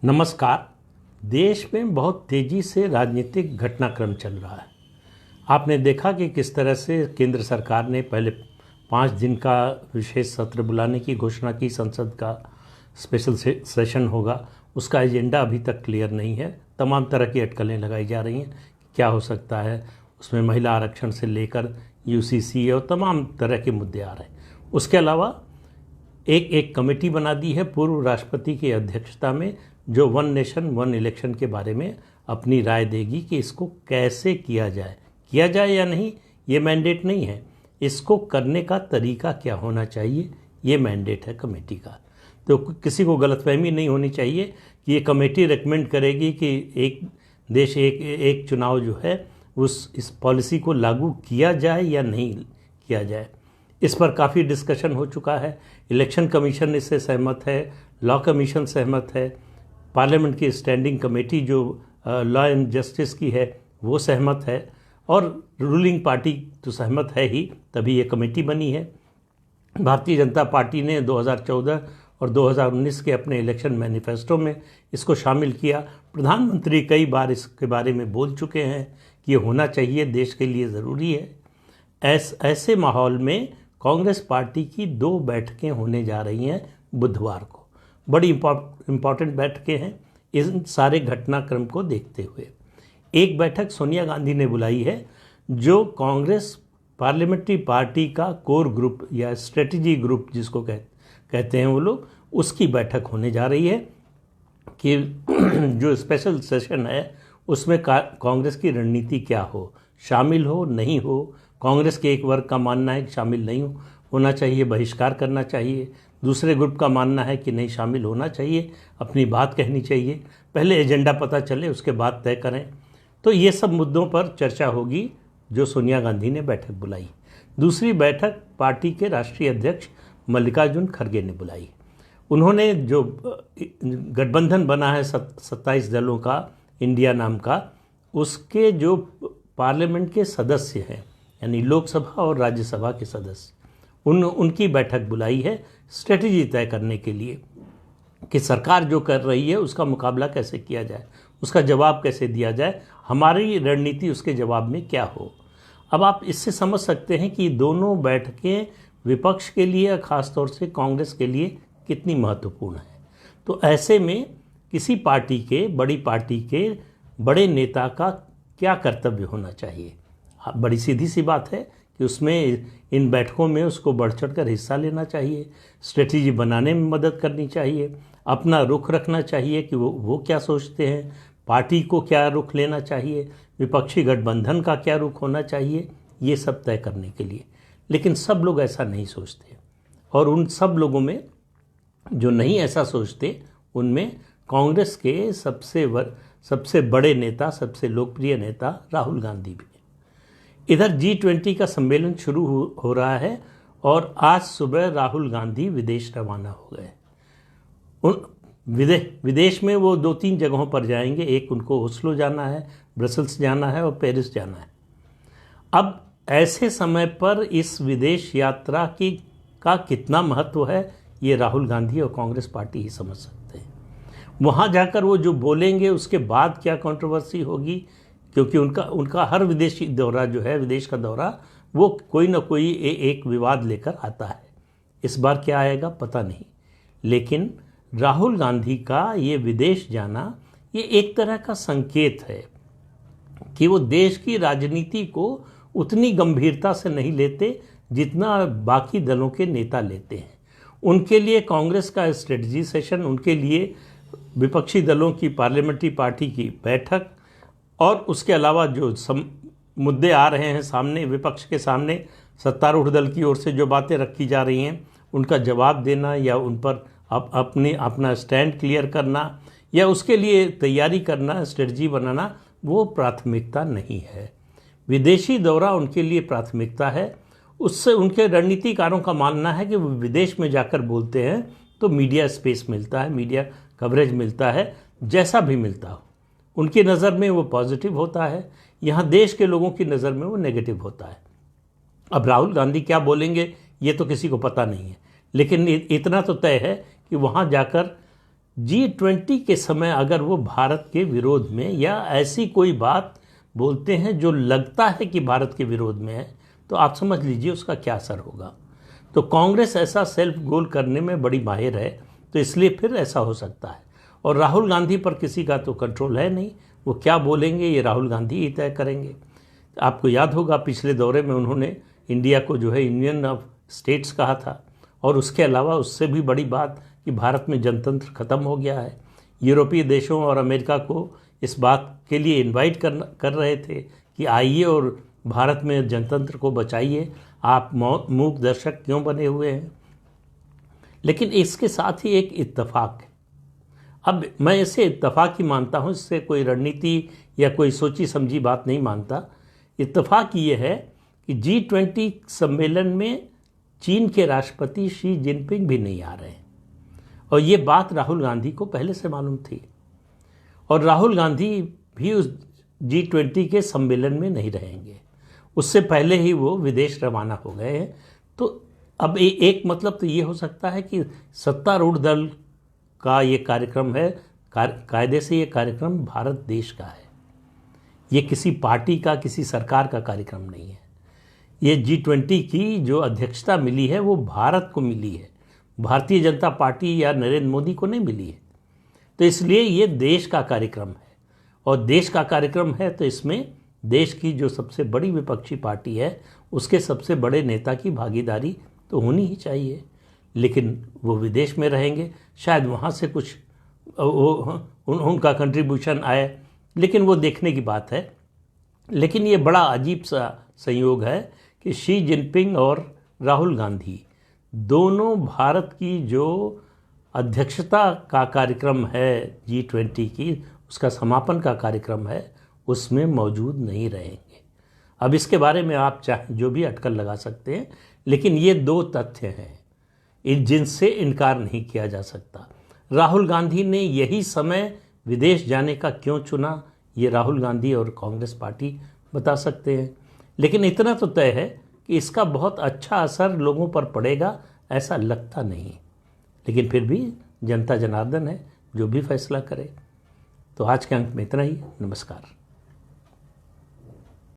नमस्कार। देश में बहुत तेजी से राजनीतिक घटनाक्रम चल रहा है। आपने देखा कि किस तरह से केंद्र सरकार ने पहले 5 दिन का विशेष सत्र बुलाने की घोषणा की। संसद का स्पेशल सेशन होगा, उसका एजेंडा अभी तक क्लियर नहीं है। तमाम तरह की अटकलें लगाई जा रही हैं, क्या हो सकता है उसमें। महिला आरक्षण से लेकर यूसीसी और तमाम तरह के मुद्दे आ रहे हैं। उसके अलावा एक कमेटी बना दी है पूर्व राष्ट्रपति की अध्यक्षता में, जो वन नेशन वन इलेक्शन के बारे में अपनी राय देगी कि इसको कैसे किया जाए या नहीं। ये मैंडेट नहीं है, इसको करने का तरीका क्या होना चाहिए, ये मैंडेट है कमेटी का। तो किसी को गलतफहमी नहीं होनी चाहिए कि ये कमेटी रेकमेंड करेगी कि एक देश एक चुनाव जो है इस पॉलिसी को लागू किया जाए या नहीं किया जाए। इस पर काफ़ी डिस्कशन हो चुका है। इलेक्शन कमीशन इससे सहमत है, लॉ कमीशन सहमत है, पार्लियामेंट की स्टैंडिंग कमेटी जो लॉ एंड जस्टिस की है वो सहमत है, और रूलिंग पार्टी तो सहमत है ही, तभी ये कमेटी बनी है। भारतीय जनता पार्टी ने 2014 और 2019 के अपने इलेक्शन मैनिफेस्टो में इसको शामिल किया। प्रधानमंत्री कई बार इसके बारे में बोल चुके हैं कि ये होना चाहिए, देश के लिए ज़रूरी है। ऐसे माहौल में कांग्रेस पार्टी की 2 बैठकें होने जा रही हैं बुधवार को। बड़ी इम्पॉर्टेंट बैठकें हैं इन सारे घटनाक्रम को देखते हुए। एक बैठक सोनिया गांधी ने बुलाई है, जो कांग्रेस पार्लियामेंट्री पार्टी का कोर ग्रुप या स्ट्रेटजी ग्रुप जिसको कहते हैं वो लोग, उसकी बैठक होने जा रही है कि जो स्पेशल सेशन है उसमें कांग्रेस की रणनीति क्या हो, शामिल हो नहीं हो। कांग्रेस के एक वर्ग का मानना है कि शामिल नहीं होना चाहिए, बहिष्कार करना चाहिए। दूसरे ग्रुप का मानना है कि नहीं, शामिल होना चाहिए, अपनी बात कहनी चाहिए। पहले एजेंडा पता चले, उसके बाद तय करें। तो ये सब मुद्दों पर चर्चा होगी जो सोनिया गांधी ने बैठक बुलाई। दूसरी बैठक पार्टी के राष्ट्रीय अध्यक्ष मल्लिकार्जुन खड़गे ने बुलाई। उन्होंने जो गठबंधन बना है 27 दलों का, इंडिया नाम का, उसके जो पार्लियामेंट के सदस्य हैं, यानी लोकसभा और राज्यसभा के सदस्य, उनकी बैठक बुलाई है स्ट्रेटजी तय करने के लिए कि सरकार जो कर रही है उसका मुकाबला कैसे किया जाए, उसका जवाब कैसे दिया जाए, हमारी रणनीति उसके जवाब में क्या हो। अब आप इससे समझ सकते हैं कि दोनों बैठकें विपक्ष के लिए, खासतौर से कांग्रेस के लिए, कितनी महत्वपूर्ण है। तो ऐसे में किसी पार्टी के, बड़ी पार्टी के बड़े नेता का क्या कर्तव्य होना चाहिए। बड़ी सीधी सी बात है कि उसमें इन बैठकों में उसको बढ़ चढ़ कर हिस्सा लेना चाहिए, स्ट्रेटजी बनाने में मदद करनी चाहिए, अपना रुख रखना चाहिए कि वो क्या सोचते हैं, पार्टी को क्या रुख लेना चाहिए, विपक्षी गठबंधन का क्या रुख होना चाहिए, ये सब तय करने के लिए। लेकिन सब लोग ऐसा नहीं सोचते, और उन सब लोगों में जो नहीं ऐसा सोचते उनमें कांग्रेस के सबसे बड़े नेता, सबसे लोकप्रिय नेता राहुल गांधी भी। इधर G20 का सम्मेलन शुरू हो रहा है, और आज सुबह राहुल गांधी विदेश रवाना हो गए। विदेश में वो 2-3 जगहों पर जाएंगे। एक, उनको ओस्लो जाना है, ब्रसल्स जाना है और पेरिस जाना है। अब ऐसे समय पर इस विदेश यात्रा का कितना महत्व है, ये राहुल गांधी और कांग्रेस पार्टी ही समझ सकते हैं। वहाँ जाकर वो जो बोलेंगे उसके बाद क्या कंट्रोवर्सी होगी, क्योंकि उनका हर विदेशी दौरा जो है, विदेश का दौरा, वो कोई ना कोई एक विवाद लेकर आता है। इस बार क्या आएगा पता नहीं, लेकिन राहुल गांधी का ये विदेश जाना, ये एक तरह का संकेत है कि वो देश की राजनीति को उतनी गंभीरता से नहीं लेते जितना बाकी दलों के नेता लेते हैं। उनके लिए कांग्रेस का स्ट्रेटजी सेशन, उनके लिए विपक्षी दलों की पार्लियामेंट्री पार्टी की बैठक, और उसके अलावा जो मुद्दे आ रहे हैं सामने, विपक्ष के सामने, सत्तारूढ़ दल की ओर से जो बातें रखी जा रही हैं उनका जवाब देना, या उन पर अपना स्टैंड क्लियर करना, या उसके लिए तैयारी करना, स्ट्रेटजी बनाना, वो प्राथमिकता नहीं है। विदेशी दौरा उनके लिए प्राथमिकता है। उससे उनके रणनीतिकारों का मानना है कि वो विदेश में जाकर बोलते हैं तो मीडिया स्पेस मिलता है, मीडिया कवरेज मिलता है, जैसा भी मिलता हो। उनकी नज़र में वो पॉजिटिव होता है, यहाँ देश के लोगों की नज़र में वो नेगेटिव होता है। अब राहुल गांधी क्या बोलेंगे ये तो किसी को पता नहीं है, लेकिन इतना तो तय है कि वहाँ जाकर G20 के समय अगर वो भारत के विरोध में या ऐसी कोई बात बोलते हैं जो लगता है कि भारत के विरोध में है, तो आप समझ लीजिए उसका क्या असर होगा। तो कांग्रेस ऐसा सेल्फ गोल करने में बड़ी माहिर है, तो इसलिए फिर ऐसा हो सकता है। और राहुल गांधी पर किसी का तो कंट्रोल है नहीं, वो क्या बोलेंगे ये राहुल गांधी ही तय करेंगे। आपको याद होगा पिछले दौरे में उन्होंने इंडिया को जो है यूनियन ऑफ स्टेट्स कहा था, और उसके अलावा उससे भी बड़ी बात कि भारत में जनतंत्र खत्म हो गया है। यूरोपीय देशों और अमेरिका को इस बात के लिए इनवाइट कर रहे थे कि आइए और भारत में जनतंत्र को बचाइए, आप मूक दर्शक क्यों बने हुए हैं। लेकिन इसके साथ ही एक इत्तेफाक है। अब मैं इसे इत्तेफाक ही मानता हूँ, इससे कोई रणनीति या कोई सोची समझी बात नहीं मानता। इत्तेफाक ये है कि G20 सम्मेलन में चीन के राष्ट्रपति शी जिनपिंग भी नहीं आ रहे हैं, और ये बात राहुल गांधी को पहले से मालूम थी, और राहुल गांधी भी उस G20 के सम्मेलन में नहीं रहेंगे। उससे पहले ही वो विदेश रवाना हो गए हैं। तो अब एक मतलब तो ये हो सकता है कि सत्तारूढ़ दल का ये कार्यक्रम है, कायदे से ये कार्यक्रम भारत देश का है, ये किसी पार्टी का, किसी सरकार का कार्यक्रम नहीं है। ये G20 की जो अध्यक्षता मिली है वो भारत को मिली है, भारतीय जनता पार्टी या नरेंद्र मोदी को नहीं मिली है। तो इसलिए ये देश का कार्यक्रम है, और देश का कार्यक्रम है तो इसमें देश की जो सबसे बड़ी विपक्षी पार्टी है उसके सबसे बड़े नेता की भागीदारी तो होनी ही चाहिए। लेकिन वो विदेश में रहेंगे, शायद वहाँ से कुछ उनका कंट्रीब्यूशन आए, लेकिन वो देखने की बात है। लेकिन ये बड़ा अजीब सा संयोग है कि शी जिनपिंग और राहुल गांधी दोनों भारत की जो अध्यक्षता का कार्यक्रम है G20 की, उसका समापन का कार्यक्रम है, उसमें मौजूद नहीं रहेंगे। अब इसके बारे में आप चाहे जो भी अटकल लगा सकते हैं, लेकिन ये दो तथ्य हैं जिनसे इनकार नहीं किया जा सकता। राहुल गांधी ने यही समय विदेश जाने का क्यों चुना, ये राहुल गांधी और कांग्रेस पार्टी बता सकते हैं। लेकिन इतना तो तय है कि इसका बहुत अच्छा असर लोगों पर पड़ेगा, ऐसा लगता नहीं। लेकिन फिर भी जनता जनार्दन है, जो भी फैसला करे। तो आज के अंक में इतना ही। नमस्कार।